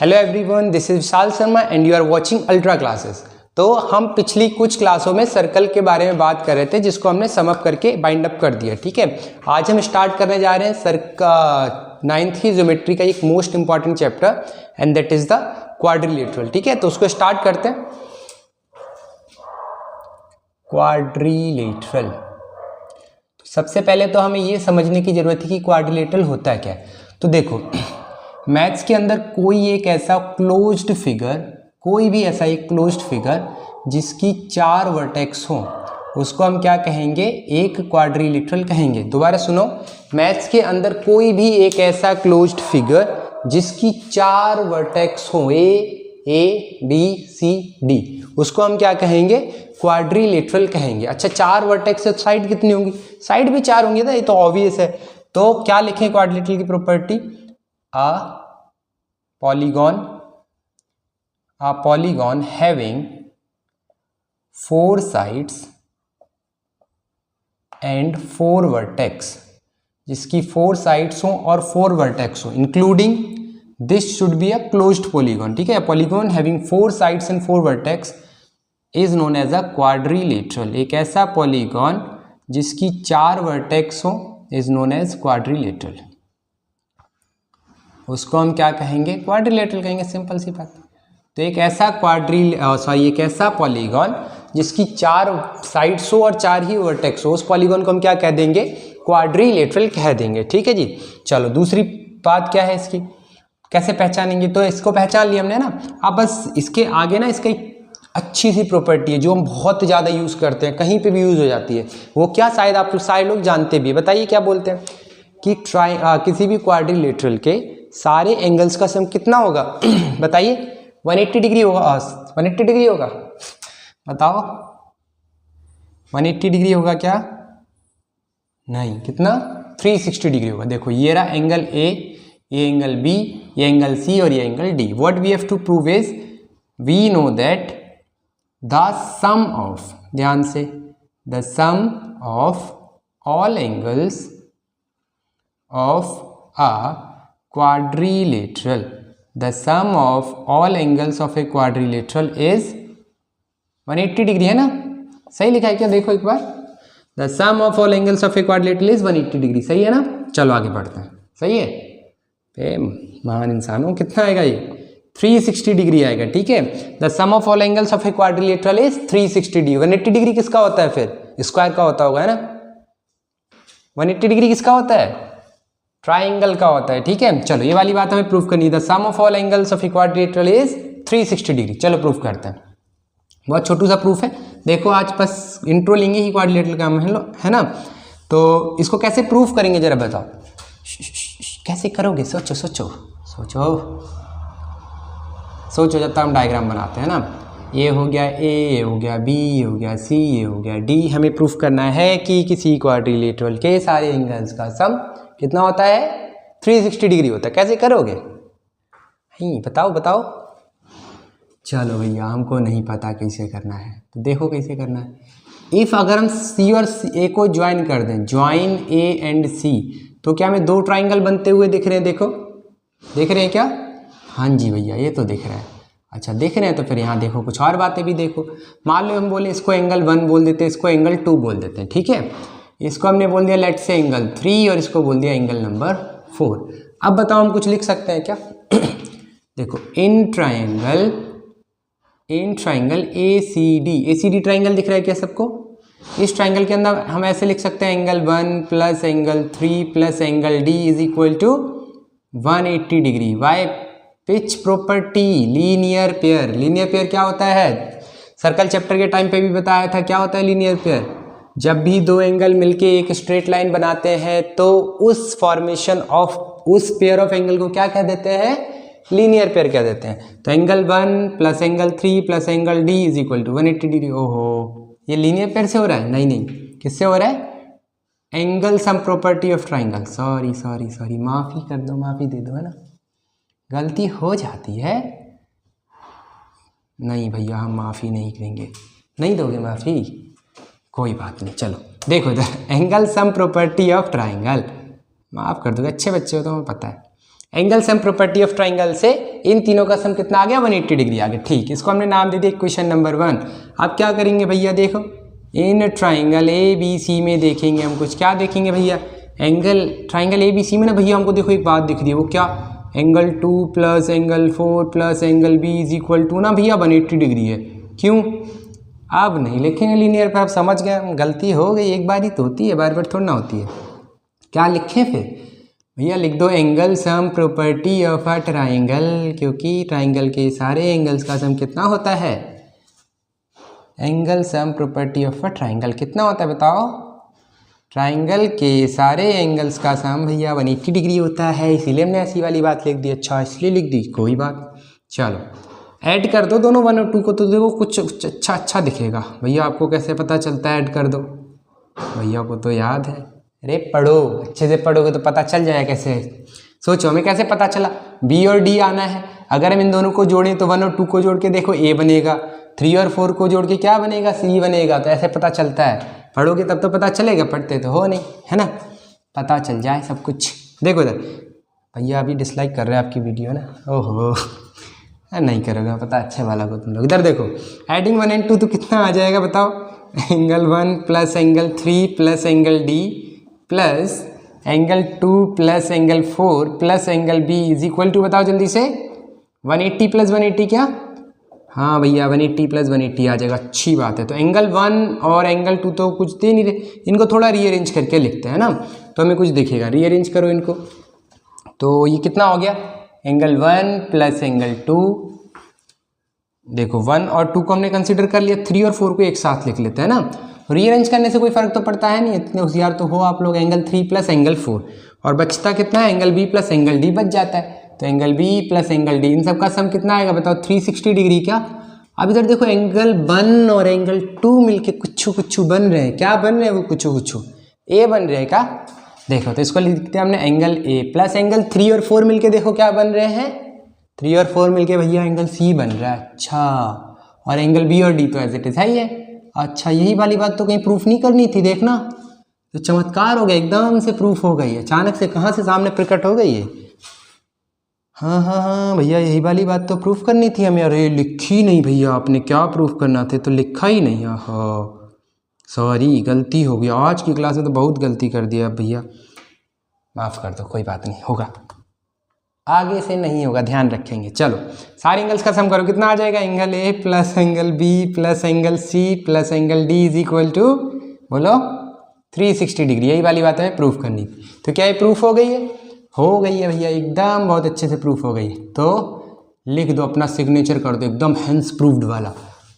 Hello everyone, this is Vishal Sharma and you are watching ultra classes. तो हम पिछली कुछ क्लासों में सर्कल के बारे में बात कर रहे थे, जिसको हमने सम अप करके बाइंड अप कर दिया। ठीक है, आज हम स्टार्ट करने जा रहे हैं नाइन्थ की ज्योमेट्री का एक most important chapter and that is the quadrilateral. ठीक है, तो उसको स्टार्ट करते हैं। क्वाड्रिलेटरल, सबसे पहले तो हमें ये समझने की जरूरत है कि क्वाड्रिलेटरल होता है क्या। तो देखो, मैथ्स के अंदर कोई एक ऐसा क्लोज्ड फिगर, कोई भी ऐसा एक क्लोज्ड फिगर जिसकी 4 वर्टेक्स हो, उसको हम क्या कहेंगे? एक क्वाड्रिलेटरल कहेंगे। दोबारा सुनो, मैथ्स के अंदर कोई भी एक ऐसा क्लोज्ड फिगर जिसकी 4 वर्टेक्स हो, ए बी सी डी, उसको हम क्या कहेंगे? क्वाड्रिलेटरल कहेंगे। अच्छा, 4 वर्टेक्स से साइड कितनी होंगी? साइड भी 4 होंगी ना, ये तो ऑब्वियस है। तो क्या लिखें क्वाड्रिलेटरल की property? A polygon having 4 sides and 4 vertex, जिसकी 4 sides हो और 4 vertex हो, including this should be a closed polygon। ठीक है, polygon having 4 sides and 4 vertex is known as a quadrilateral। एक ऐसा polygon जिसकी 4 vertex हो is known as quadrilateral, उसको हम क्या कहेंगे? क्वाड्रिलेटरल कहेंगे। सिंपल सी बात। तो एक ऐसा एक ऐसा पॉलीगॉन जिसकी 4 साइड्स हो और 4 ही वर्टेक्स हो, उस पॉलीगॉन को हम क्या कह देंगे? क्वाड्रिलेटरल कह देंगे। ठीक है जी। चलो, दूसरी बात क्या है इसकी, कैसे पहचानेंगे? तो इसको पहचान लिया हमने ना। अब बस इसके आगे ना, इसका एक अच्छी सी प्रॉपर्टी है जो हम बहुत ज़्यादा यूज़ करते हैं, कहीं पर भी यूज़ हो जाती है। वो क्या, शायद आप सारे लोग जानते भी। बताइए क्या बोलते हैं कि किसी भी क्वाड्रिलेटरल के सारे एंगल्स का सम कितना होगा? बताइए। 180 डिग्री होगा। 180 डिग्री होगा, बताओ। 180 डिग्री होगा क्या? नहीं, कितना? 360 डिग्री होगा। देखो, ये रहा एंगल ए, ये एंगल बी, ये एंगल सी और ये angle D. What we have to prove is, we know that the sum of, ध्यान से, the sum of all angles of a quadrilateral, the sum of all angles of a quadrilateral is 180 degree, है ना? सही लिखा है क्या? देखो एक बार, the sum of all angles of a quadrilateral is 180 degree. सही है ना? चलो आगे बढ़ते हैं। सही है, महान इंसान हो। कितना आएगा ये? 360 डिग्री आएगा। ठीक है, the sum of all angles of a quadrilateral is 360 degree. 180 degree किसका होता है? फिर स्क्वायर का होता होगा, है ना? 180 डिग्री किसका होता है? ट्राइंगल का होता है। ठीक है, चलो ये वाली बात हमें प्रूफ करनी है। The sum of all angles of a quadrilateral is 360 degree. चलो प्रूफ करते हैं। बहुत छोटू सा प्रूफ है। देखो, आज बस इंट्रो लेंगे ही क्वाड्रिलेटरल का, है ना? तो इसको कैसे प्रूफ करेंगे जरा बताओ। कैसे करोगे? सोचो सोचो सोचो सोचो, जब तक हम डायग्राम बनाते हैं ना। ये हो गया ए, ये हो गया बी, ये हो गया सी, ये हो गया डी। हमें प्रूफ करना है कि किसी क्वाड्रिलेटरल के सारे एंगल्स का सम कितना होता है? 360 डिग्री होता है। कैसे करोगे? नहीं, बताओ बताओ। चलो भैया, हमको नहीं पता कैसे करना है, तो देखो कैसे करना है। इफ़ अगर हम सी और ए को ज्वाइन कर दें, ज्वाइन ए एंड सी, तो क्या हमें 2 ट्राइंगल बनते हुए दिख रहे हैं? देखो, देख रहे हैं क्या? हाँ जी भैया, ये तो दिख रहा है। अच्छा, देख रहे हैं तो फिर यहाँ देखो, कुछ और बातें भी देखो। मान लो हम बोले इसको एंगल 1 बोल देते हैं, इसको एंगल 2 बोल देते हैं। ठीक है, इसको हमने बोल दिया लेट से एंगल 3 और इसको बोल दिया एंगल नंबर 4। अब बताओ, हम कुछ लिख सकते हैं क्या? देखो, in triangle A C D triangle दिख रहा है क्या सबको? इस ट्राइंगल के अंदर हम ऐसे लिख सकते हैं angle 1 plus angle 3 plus angle D is equal to 180 degree. Why? Pitch property, linear pair. Linear pair क्या होता है? सर्कल चैप्टर के टाइम पे भी बताया था। क्या होता है लीनियर पेयर? जब भी 2 एंगल मिलके एक स्ट्रेट लाइन बनाते हैं तो उस फॉर्मेशन ऑफ उस पेयर ऑफ एंगल को क्या कह देते हैं? लीनियर पेयर कह देते हैं। तो angle 1 plus angle 3 plus angle D is equal to 180 degree. ओहो, ये लीनियर पेयर से हो रहा है? नहीं, किससे हो रहा है? Angle sum property of triangle. Sorry, माफ़ी कर दो, माफ़ी दे दो, है ना? गलती हो जाती है। नहीं भैया, हम माफ़ी नहीं करेंगे। नहीं दोगे माफ़ी? कोई बात नहीं। चलो देखो इधर, angle sum property of triangle. माफ़ कर दोगे, अच्छे बच्चे हो तो हमें पता है। Angle sum property of triangle से इन तीनों का सम कितना आ गया 180 डिग्री आ गया। ठीक, इसको हमने नाम दे दिया क्वेश्चन नंबर 1। अब क्या करेंगे भैया, देखो in triangle A B C में देखेंगे हम कुछ, क्या देखेंगे भैया, angle triangle A B C में ना भैया हमको देखो एक बात दिख रही है, वो क्या, angle 2 plus angle 4 plus angle B is equal to ना भैया 180 डिग्री है। क्यों, अब नहीं लिखेंगे लीनियर पे, आप समझ गए, गलती हो गई, एक बार ही तो होती है, बार बार थोड़ी ना होती है। क्या लिखें फिर भैया, लिख दो angle sum property of a triangle, क्योंकि ट्राइंगल के सारे एंगल्स का सम कितना होता है, angle sum property of a triangle कितना होता है बताओ, ट्राइंगल के सारे एंगल्स का सम भैया 180 डिग्री होता है, इसीलिए हमने ऐसी वाली बात लिख दी। अच्छा इसलिए लिख दी, कोई बात, चलो ऐड कर दो दोनों 1 और 2 को, तो देखो कुछ अच्छा दिखेगा। भैया आपको कैसे पता चलता है, ऐड कर दो, भैया को तो याद है, अरे पढ़ो, अच्छे से पढ़ोगे तो पता चल जाएगा कैसे। सोचो हमें कैसे पता चला, बी और डी आना है, अगर हम इन दोनों को जोड़ें तो 1 और 2 को जोड़ के देखो ए बनेगा, 3 और 4 को जोड़ के क्या बनेगा, सी बनेगा, तो ऐसे पता चलता है। पढ़ोगे तब तो पता चलेगा, पढ़ते तो हो नहीं, है ना, पता चल जाए सब कुछ। देखो इधर भैया अभी डिसलाइक कर रहे हैं आपकी वीडियो ना, ओहो नहीं करोगे पता अच्छे वाला को तुम लोग। इधर देखो एडिंग 1 एंड 2 तो कितना आ जाएगा बताओ, angle 1 plus angle 3 plus angle D plus angle 2 plus angle 4 plus angle B is equal to, बताओ जल्दी से, 180 प्लस 180 क्या, हाँ भैया 180 प्लस 180 आ जाएगा, अच्छी बात है। तो एंगल 1 और एंगल 2 तो कुछ दे नहीं रहे, इनको थोड़ा रीअरेंज करके लिखते हैं ना, तो हमें कुछ दिखेगा, रीअरेंज करो इनको, तो ये कितना हो गया, एंगल 1 प्लस एंगल 2, देखो 1 और 2 को हमने कंसीडर कर लिया, 3 और 4 को एक साथ लिख लेते हैं ना, रीअरेंज करने से कोई फर्क तो पड़ता है नहीं, इतने होशियार तो हो आप लोग। एंगल 3 प्लस एंगल 4 और बचता कितना है, angle B plus angle D बच जाता है, तो angle B plus angle D, इन सब का सम कितना आएगा बताओ, 360 डिग्री। क्या, अब इधर देखो एंगल 1 और एंगल 2 मिलके कुछ बन रहे हैं, क्या बन रहे हैं वो, कुछ ए बन रहे हैं क्या, देखो तो इसको लिखते हैं हमने एंगल ए प्लस एंगल 3 और 4 मिलके देखो क्या बन रहे हैं, 3 और 4 मिलके भैया एंगल सी बन रहा है। अच्छा, और एंगल बी और डी तो एज इट इज है ही है। अच्छा यही वाली बात तो कहीं प्रूफ नहीं करनी थी, देखना तो चमत्कार हो गया, एकदम से प्रूफ हो गई है, अचानक से कहाँ से सामने प्रकट हो गई है। हाँ भैया यही वाली बात तो प्रूफ करनी थी हमें, अरे लिखी नहीं भैया आपने, क्या प्रूफ करना थे तो लिखा ही नहीं। हाँ सॉरी गलती हो गई, आज की क्लास में तो बहुत गलती कर दिया भैया, माफ़ कर दो, कोई बात नहीं, होगा आगे से नहीं होगा, ध्यान रखेंगे। चलो सारे एंगल्स का सम करो, कितना आ जाएगा, angle A plus angle B plus angle C plus angle D is equal to, बोलो 360 डिग्री, यही वाली बात हमें प्रूफ करनी थी। तो क्या ये प्रूफ हो गई है, हो गई है भैया, एकदम बहुत अच्छे से प्रूफ हो गई। तो लिख दो, अपना सिग्नेचर कर दो एकदम हैंस प्रूफ्ड वाला,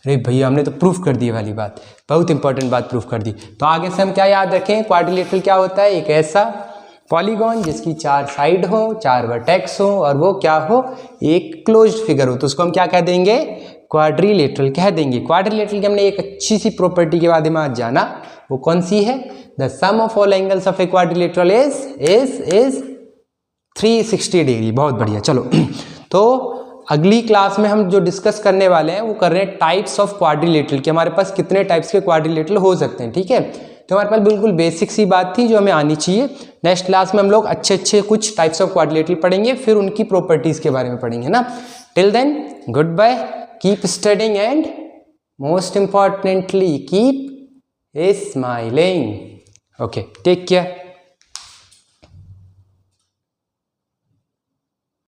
अरे भैया हमने तो प्रूफ कर दी वाली बात, बहुत इंपॉर्टेंट बात प्रूफ कर दी। तो आगे से हम क्या याद रखें, क्वाड्रिलेटरल क्या होता है, एक ऐसा पॉलीगॉन जिसकी 4 साइड हो, 4 वर्टेक्स हो और वो क्या हो, एक क्लोज्ड फिगर हो, तो उसको हम क्या कह देंगे, क्वाड्रिलेटरल कह देंगे। क्वाड्रिलेटरल की हमने एक अच्छी सी प्रॉपर्टी के बारे में आज जाना, वो कौन सी है, the sum of all angles of a quadrilateral is 360 degree. बहुत बढ़िया, चलो तो अगली क्लास में हम जो डिस्कस करने वाले हैं वो कर रहे हैं टाइप्स ऑफ क्वाड्रिलेटरल, कि हमारे पास कितने टाइप्स के क्वाड्रिलेटरल हो सकते हैं, ठीक है। तो हमारे पास बिल्कुल बेसिक सी बात थी जो हमें आनी चाहिए। नेक्स्ट क्लास में हम लोग अच्छे कुछ टाइप्स ऑफ क्वाड्रिलेटरल पढ़ेंगे, फिर उनकी प्रॉपर्टीज के बारे में पढ़ेंगे ना। Till then goodbye, keep studying and most importantly keep smiling. Okay, take care.